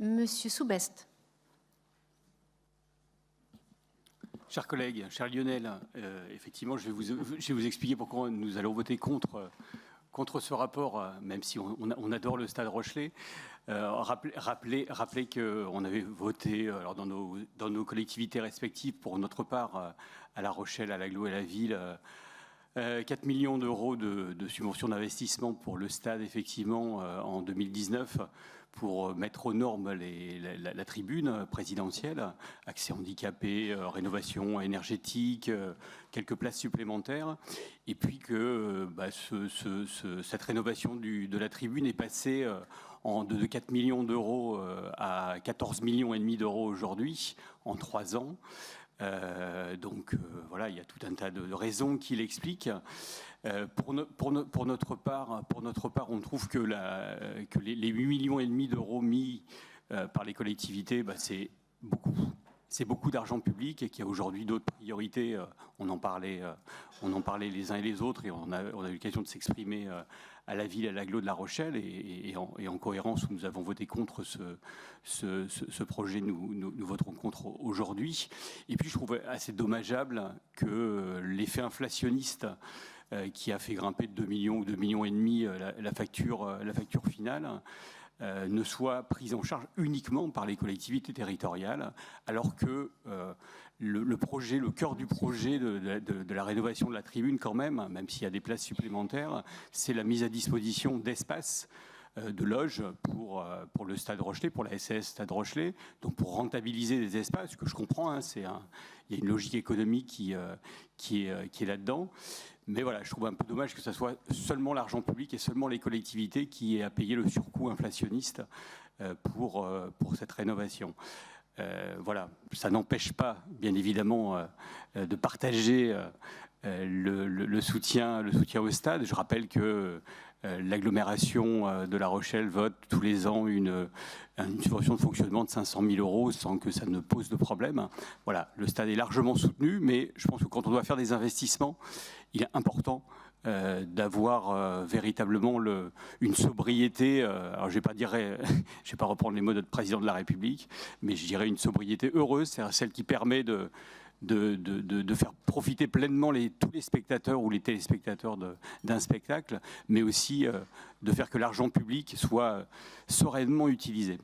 Monsieur Soubest. Chers collègues, cher Lionel, effectivement, je vais vous expliquer pourquoi nous allons voter contre ce rapport, même si on adore le Stade Rochelais. Rappelez qu'on avait voté alors dans nos collectivités respectives, pour notre part, à La Rochelle, à l'Aglo et à la ville, 4 millions d'euros de subventions d'investissement pour le stade, effectivement, en 2019, pour mettre aux normes la tribune présidentielle, accès handicapé, rénovation énergétique, quelques places supplémentaires. Et puis que cette rénovation de la tribune est passée de 4 millions d'euros à 14 millions et demi d'euros aujourd'hui, en 3 ans. Voilà, il y a tout un tas de raisons qui l'expliquent. Pour notre part, on trouve que les 8 millions et demi d'euros mis par les collectivités, c'est beaucoup d'argent public et qu'il y a aujourd'hui d'autres priorités. On en parlait les uns et les autres, et on a eu l'occasion de s'exprimer à la ville, à l'Aglo de La Rochelle, et en cohérence, nous avons voté contre ce projet. Nous voterons contre aujourd'hui. Et puis je trouve assez dommageable que l'effet inflationniste qui a fait grimper de 2 millions ou 2 millions et demi la facture finale ne soit prise en charge uniquement par les collectivités territoriales, alors que le cœur du projet de la rénovation de la tribune, quand même s'il y a des places supplémentaires, c'est la mise à disposition d'espaces de loges pour le Stade Rochelais, pour la SAS Stade Rochelais, donc pour rentabiliser des espaces, que je comprends, il y a une logique économique qui est là-dedans. Mais voilà, je trouve un peu dommage que ce soit seulement l'argent public et seulement les collectivités qui aient à payer le surcoût inflationniste pour cette rénovation. Voilà, ça n'empêche pas, bien évidemment, de partager le soutien au stade. Je rappelle que l'agglomération de La Rochelle vote tous les ans une subvention de fonctionnement de 500 000 euros sans que ça ne pose de problème. Voilà, le stade est largement soutenu, mais je pense que quand on doit faire des investissements, il est important d'avoir véritablement une sobriété. Alors je vais pas reprendre les mots de notre président de la République, mais je dirais une sobriété heureuse, c'est celle qui permet de faire profiter pleinement tous les spectateurs ou les téléspectateurs d'un spectacle, mais aussi de faire que l'argent public soit sereinement utilisé.